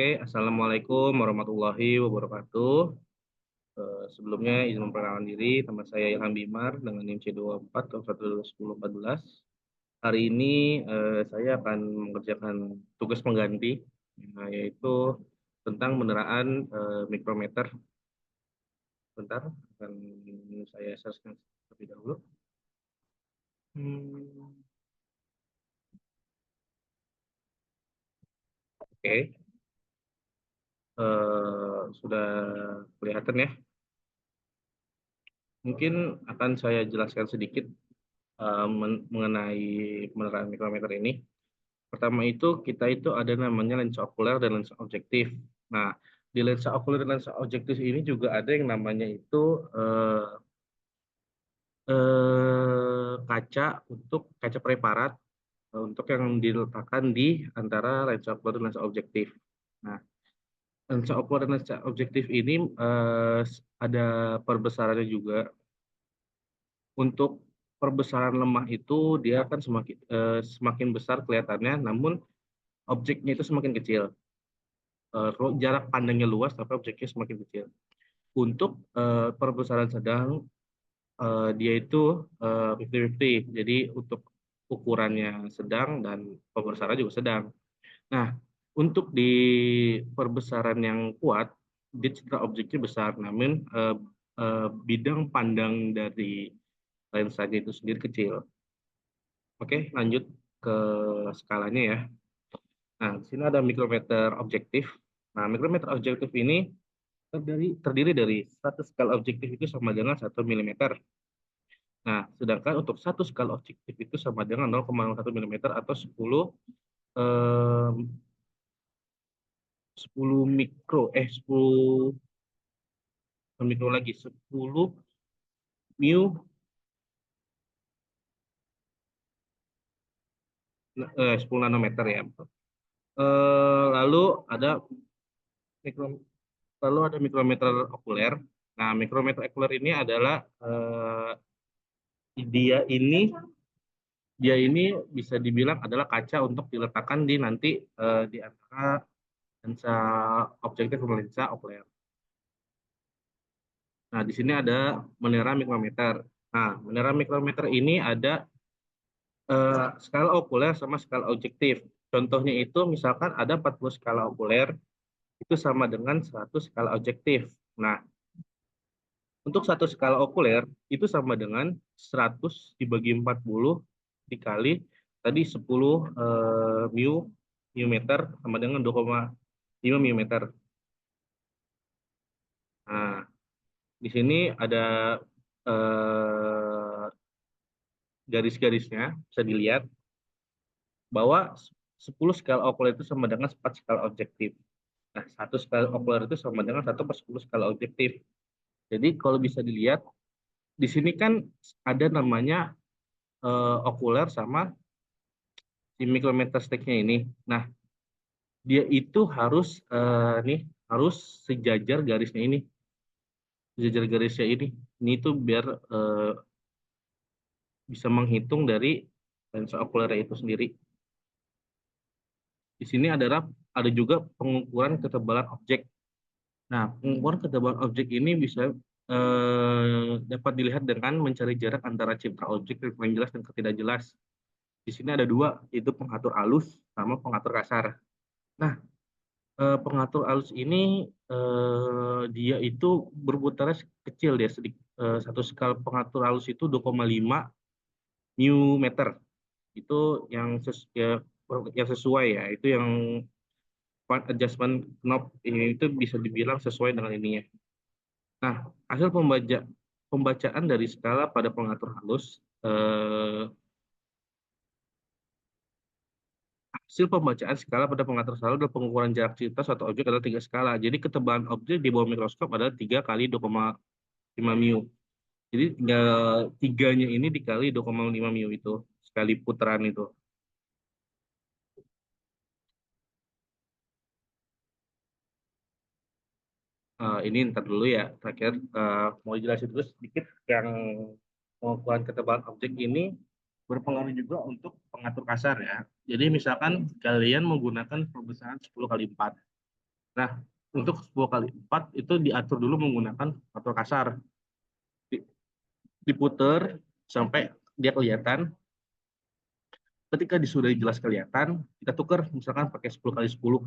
Oke, Assalamualaikum warahmatullahi wabarakatuh. Sebelumnya izin memperkenalkan diri, nama saya Ilham Bimar dengan NIM C24 Hari ini saya akan mengerjakan tugas pengganti, yaitu tentang meneraan mikrometer. Bentar, akan saya share terlebih dahulu. Oke, sudah kelihatan ya. Mungkin akan saya jelaskan sedikit mengenai meneraan mikrometer ini. Pertama itu kita itu ada namanya lensa okuler dan lensa objektif. Nah, di lensa okuler dan lensa objektif ini juga ada yang namanya itu kaca untuk kaca preparat untuk yang diletakkan di antara lensa okuler dan lensa objektif. Nah, lensa okuler dan lensa objektif ini ada perbesarannya juga. Untuk perbesaran lemah itu dia akan semakin besar kelihatannya, namun objeknya itu semakin kecil. Jarak pandangnya luas, tapi objeknya semakin kecil. Untuk perbesaran sedang, dia itu 50-50. Jadi untuk ukurannya sedang dan pembesaran juga sedang. Nah, untuk di perbesaran yang kuat, dia citra objeknya besar, namun bidang pandang dari lensanya itu sendiri kecil. Oke, lanjut ke skalanya ya. Nah, di sini ada mikrometer objektif. Nah, mikrometer objektif ini terdiri dari satu skala objektif itu sama dengan 1 mm. Nah, sedangkan untuk satu skala objektif itu sama dengan 0,1 mm atau 10 mikro lagi, 10 nanometer ya. Lalu ada mikro mikrometer okuler. Nah, mikrometer okuler ini adalah dia ini dia ini bisa dibilang adalah kaca untuk diletakkan di nanti di antara lensa objektif dan lensa okuler. Nah, di sini ada menera mikrometer. Nah, menera mikrometer ini ada skala okuler sama skala objektif. Contohnya itu misalkan ada 40 skala okuler, itu sama dengan 100 skala objektif. Nah, untuk satu skala okuler itu sama dengan 100 dibagi 40 dikali tadi 10 mu meter sama dengan 2,5 mm. Nah, di sini ada eh, garis-garisnya, bisa dilihat bahwa 10 skala okuler itu sama dengan 4 skala objektif. Nah, satu skala okuler itu sama dengan 1/10 skala objektif. Jadi kalau bisa dilihat, di sini kan ada namanya okuler sama si mikrometer stick-nya ini. Nah, dia itu harus sejajar garisnya ini. Sejajar garisnya ini. Ini tuh biar bisa menghitung dari lensa okuler itu sendiri. Di sini ada juga pengukuran ketebalan objek. Nah, pengukuran ketebalan objek ini bisa dapat dilihat dengan mencari jarak antara citra objek yang jelas dan tidak jelas. Di sini ada dua, yaitu pengatur alus sama pengatur kasar. Nah, pengatur alus ini dia itu berputarnya kecil dia sedikit. Satu skala pengatur alus itu 2,5 mu meter. Itu yang sesuai ya. Itu yang adjustment knob ini itu bisa dibilang sesuai dengan ininya. Nah, hasil pembacaan dari skala pada pengatur halus, hasil pembacaan skala pada pengatur skala dan pengukuran jarak citra suatu objek adalah 3 skala. Jadi ketebalan objek di bawah mikroskop adalah 3 kali 2,5 mu. Jadi tinggal tiganya ini dikali 2,5 mu itu sekali putaran itu. Ini ntar dulu ya, terakhir mau dijelasin terus sedikit yang pengukuran ketebalan objek ini berpengaruh juga untuk pengatur kasar ya. Jadi misalkan kalian menggunakan perbesaran 10 kali 4. Nah, untuk 10 kali 4 itu diatur dulu menggunakan atur kasar. Diputer sampai dia kelihatan. Ketika sudah jelas kelihatan, kita tukar misalkan pakai 10 kali 10,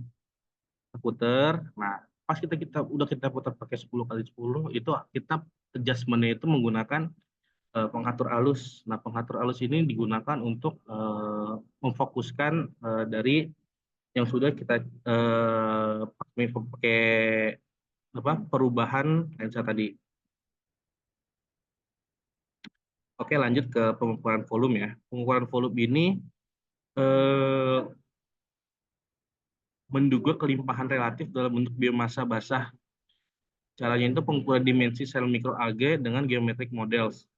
kita puter. Nah, pas kita putar pakai 10 kali 10 itu kita adjustment-nya itu menggunakan pengatur alus. Nah, pengatur alus ini digunakan untuk memfokuskan dari yang sudah kita pakai perubahan lensa tadi. Oke, lanjut ke pengukuran volume ya. Pengukuran volume ini eh, menduga kelimpahan relatif dalam bentuk biomasa basah. Caranya itu pengukuran dimensi sel mikroalgae dengan geometric models.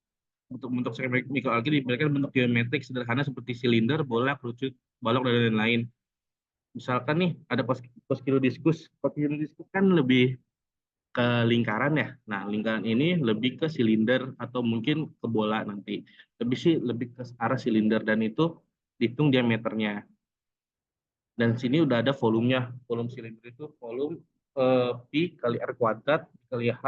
Untuk bentuk sel mikroalgae diberikan bentuk geometrik sederhana seperti silinder, bola, kerucut, balok, dan lain-lain. Misalkan nih ada Poskilodiscus. Poskilodiscus kan lebih ke lingkaran ya. Nah, lingkaran ini lebih ke silinder atau mungkin ke bola nanti. Lebih ke arah silinder dan itu dihitung diameternya. Dan sini udah ada volumenya. Volume silinder itu volume Pi kali R kuadrat kali H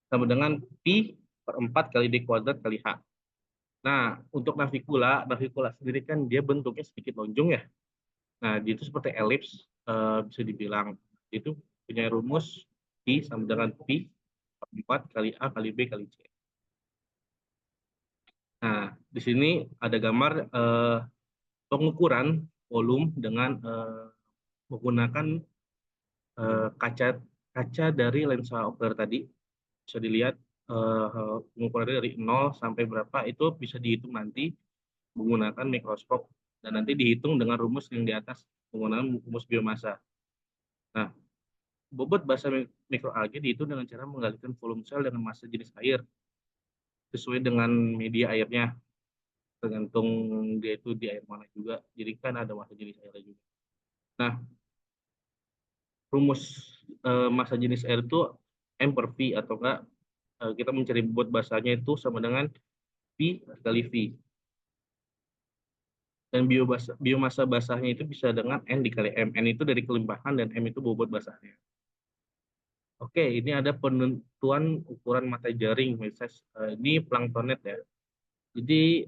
sama dengan Pi per 4 kali D kuadrat kali H. Nah, untuk navikula sendiri kan dia bentuknya sedikit lonjong ya. Nah, dia itu seperti elips, bisa dibilang. Itu punya rumus Pi sama dengan Pi per 4 kali A kali B kali C. Nah, di sini ada gambar pengukuran volume dengan menggunakan kaca kaca dari lensa Opler tadi. Bisa dilihat pengukurannya dari 0 sampai berapa itu bisa dihitung nanti menggunakan mikroskop dan nanti dihitung dengan rumus yang di atas menggunakan rumus biomasa. Nah, bobot basa mikroalgae dihitung dengan cara mengalihkan volume sel dengan massa jenis air sesuai dengan media airnya, tergantung dia itu di air mana juga. Jadi kan ada massa jenis airnya juga. Nah, rumus massa jenis air itu M per V atau enggak kita mencari bobot basanya itu sama dengan P kali V. Dan biomasa basahnya itu bisa dengan N dikali M. N itu dari kelimpahan dan M itu bobot basahnya. Oke, ini ada penentuan ukuran mata jaring. Ini planktonet ya. Jadi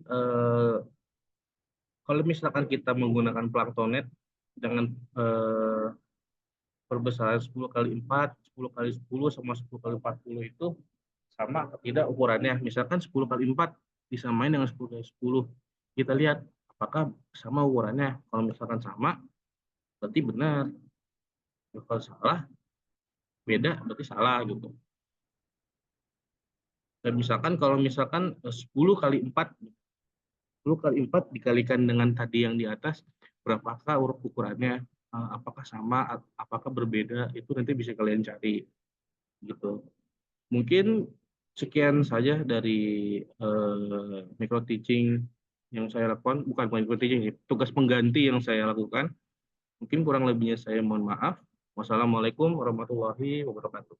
kalau misalkan kita menggunakan planktonet dengan perbesaran 10 kali 4, 10 kali 10 sama 10 kali 40 itu sama atau tidak ukurannya. Misalkan 10 kali 4 disamain dengan 10 kali 10. Kita lihat apakah sama ukurannya. Kalau misalkan sama, berarti benar. Kalau salah, beda berarti salah gitu. Dan misalkan kalau misalkan 10 kali 4 dikalikan dengan tadi yang di atas, berapakah ukurannya, apakah sama, apakah berbeda, itu nanti bisa kalian cari gitu. Mungkin sekian saja dari micro teaching yang saya lakukan, bukan micro teaching, tugas pengganti yang saya lakukan. Mungkin kurang lebihnya saya mohon maaf. Wassalamualaikum warahmatullahi wabarakatuh.